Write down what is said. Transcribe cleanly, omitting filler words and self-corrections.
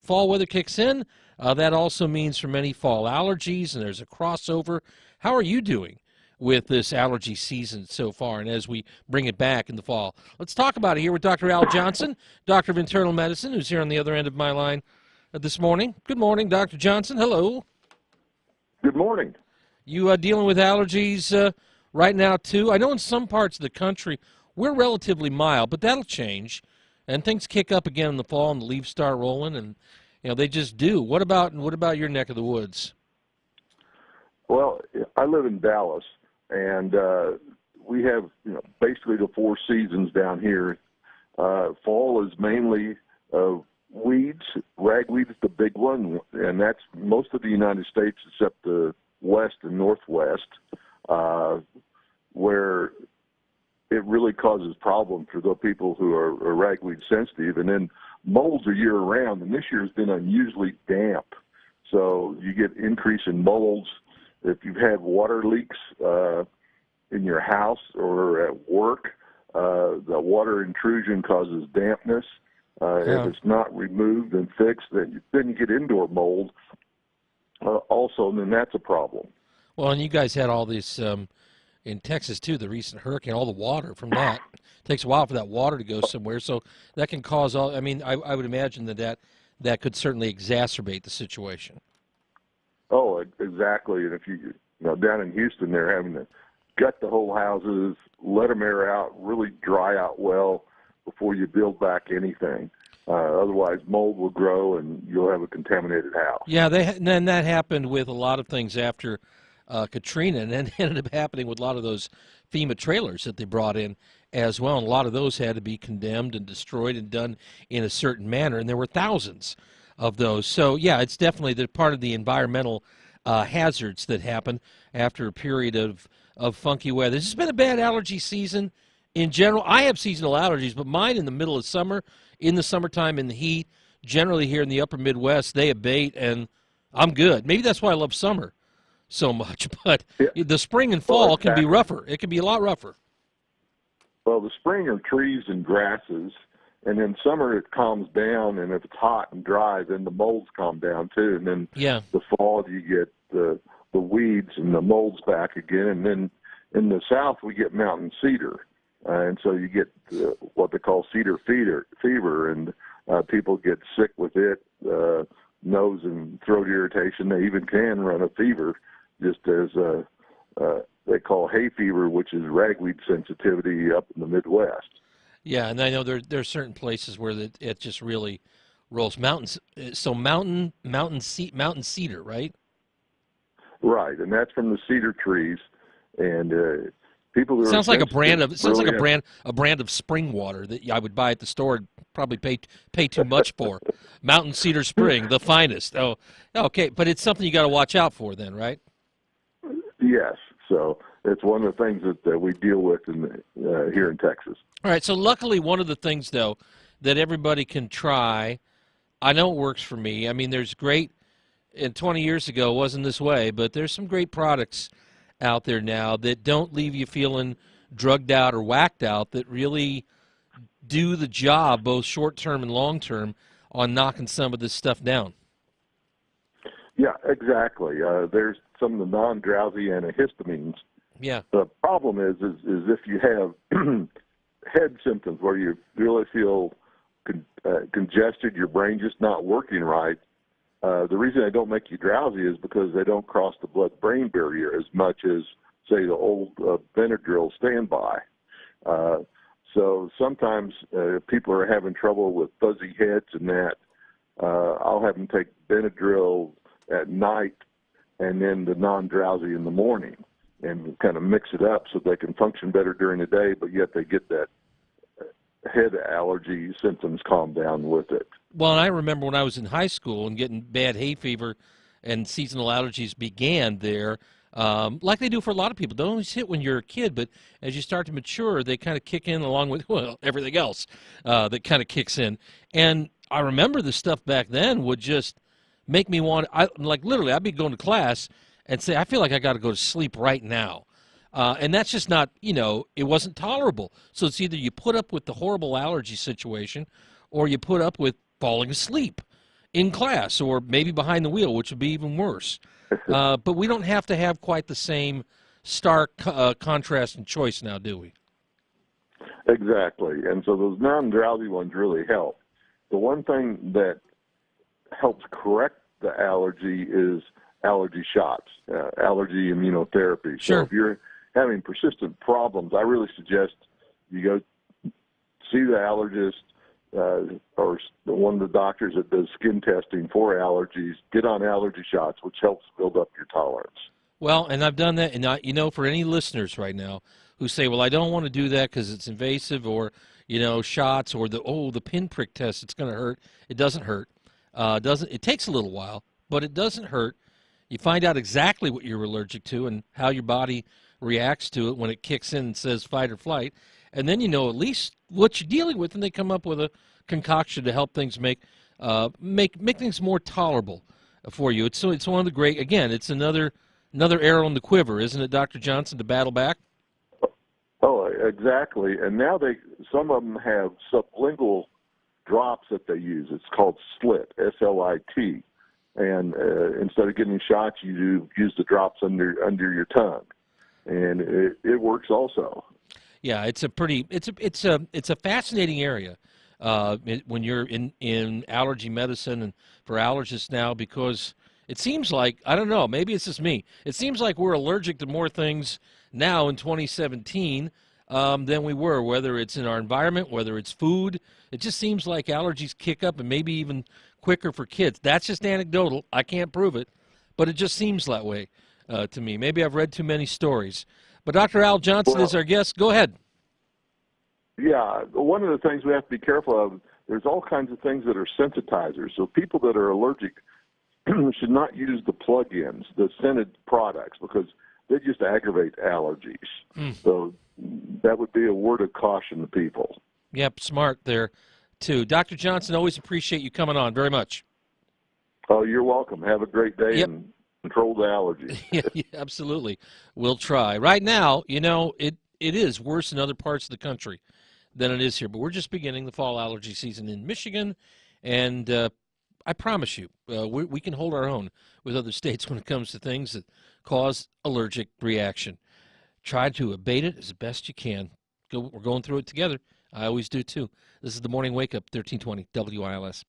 fall weather kicks in, that also means for many fall allergies, and there's a crossover. How are you doing with this allergy season so far, and as we bring it back in the fall? Let's talk about it here with Dr. Al Johnson, Doctor of Internal Medicine, who's here on the other end of my line this morning. Good morning, Dr. Johnson. Hello. Good morning. You dealing with allergies right now, too? I know in some parts of the country we're relatively mild, but that'll change, and things kick up again in the fall, and the leaves start rolling, and they just do. What about your neck of the woods? Well, I live in Dallas, and we have basically the four seasons down here. Fall is mainly weeds. Ragweed is the big one, and that's most of the United States except the west and northwest, where it really causes problems for the people who are ragweed sensitive. And then molds are year-round, and this year has been unusually damp. So you get increase in molds. If you've had water leaks in your house or at work, the water intrusion causes dampness. If it's not removed and fixed, then you get indoor mold also, and then that's a problem. Well, and you guys had all this in Texas, too, the recent hurricane, all the water from that. It takes a while for that water to go somewhere, so that can cause all – I mean, I would imagine that could certainly exacerbate the situation. Oh, exactly. And if down in Houston, they're having to gut the whole houses, let them air out, really dry out well before you build back anything. Otherwise, mold will grow and you'll have a contaminated house. Yeah, and that happened with a lot of things after Katrina, and then ended up happening with a lot of those FEMA trailers that they brought in as well. And a lot of those had to be condemned and destroyed and done in a certain manner, and there were thousands of those. So, yeah, it's definitely part of the environmental hazards that happen after a period of funky weather. This has been a bad allergy season in general. I have seasonal allergies, but mine in the middle of summer, in the summertime, in the heat, generally here in the upper Midwest, they abate, and I'm good. Maybe that's why I love summer so much, but the spring and fall can be rougher. It can be a lot rougher. Well, the spring are trees and grasses, and then summer it calms down, and if it's hot and dry, then the molds calm down too, and then the fall you get the weeds and the molds back again, and then in the south we get mountain cedar, and so you get what they call cedar fever, and people get sick with it, nose and throat irritation. They even can run a fever, just as they call hay fever, which is ragweed sensitivity up in the Midwest. Yeah, and I know there are certain places where it just really rolls. Mountains, so mountain cedar, right? Right, and that's from the cedar trees, and people who sounds like a brand of a brand of spring water that I would buy at the store and probably pay too much for. Mountain Cedar Spring, the finest. Oh, okay, but it's something you got to watch out for, then, right? Yes. So it's one of the things that we deal with here in Texas. All right. So luckily, one of the things though that everybody can try, I know it works for me. I mean, there's great. And 20 years ago it wasn't this way, but there's some great products out there now that don't leave you feeling drugged out or whacked out, that really do the job both short-term and long-term on knocking some of this stuff down. Yeah, exactly. There's some of the non-drowsy antihistamines. Yeah. The problem is if you have head symptoms where you really feel congested, your brain just not working right, the reason they don't make you drowsy is because they don't cross the blood-brain barrier as much as, say, the old Benadryl standby. So sometimes people are having trouble with fuzzy heads and that. I'll have them take Benadryl at night and then the non-drowsy in the morning and kind of mix it up so they can function better during the day, but yet they get that head allergy symptoms calm down with it. Well, and I remember when I was in high school and getting bad hay fever and seasonal allergies began there, like they do for a lot of people. They don't always hit when you're a kid, but as you start to mature, they kind of kick in along with, well, everything else that kind of kicks in. And I remember the stuff back then would just make me want, literally, I'd be going to class and say, I feel like I got to go to sleep right now. And that's just not, it wasn't tolerable. So it's either you put up with the horrible allergy situation or you put up with falling asleep. in class or maybe behind the wheel, which would be even worse. But we don't have to have quite the same stark contrast and choice now, do we? Exactly. And so those non-drowsy ones really help. The one thing that helps correct the allergy is allergy shots, allergy immunotherapy. Sure. So if you're having persistent problems, I really suggest you go see the allergist or one of the doctors that does skin testing for allergies. Get on allergy shots, which helps build up your tolerance. Well, and I've done that, and for any listeners right now who say, well, I don't want to do that because it's invasive, or, shots, or the pinprick test, it's going to hurt. It doesn't hurt. It takes a little while, but it doesn't hurt. You find out exactly what you're allergic to and how your body reacts to it when it kicks in and says fight or flight, and then you know at least what you're dealing with, and they come up with a concoction to help things make things more tolerable for you. It's one of the great. Again, it's another arrow in the quiver, isn't it, Dr. Johnson, to battle back? Oh, exactly. And now some of them have sublingual drops that they use. It's called SLIT, S-L-I-T. And instead of getting shots, you use the drops under your tongue, and it works also. Yeah, it's a fascinating area when you're in allergy medicine and for allergists now, because it seems like, I don't know, maybe it's just me, it seems like we're allergic to more things now in 2017 than we were, whether it's in our environment, whether it's food. It just seems like allergies kick up, and maybe even quicker for kids. That's just anecdotal. I can't prove it, but it just seems that way to me. Maybe I've read too many stories. But Dr. Al Johnson is our guest. Go ahead. Yeah, one of the things we have to be careful of, there's all kinds of things that are sensitizers. So people that are allergic should not use the plug-ins, the scented products, because they just aggravate allergies. So that would be a word of caution to people. Yep, smart there, too. Dr. Johnson, always appreciate you coming on very much. Oh, you're welcome. Have a great day. Yep. And control the allergies. Yeah, absolutely. We'll try. Right now, it is worse in other parts of the country than it is here, but we're just beginning the fall allergy season in Michigan, and I promise you, we can hold our own with other states when it comes to things that cause allergic reaction. Try to abate it as best you can. We're going through it together. I always do, too. This is the Morning Wake Up, 1320 WILS.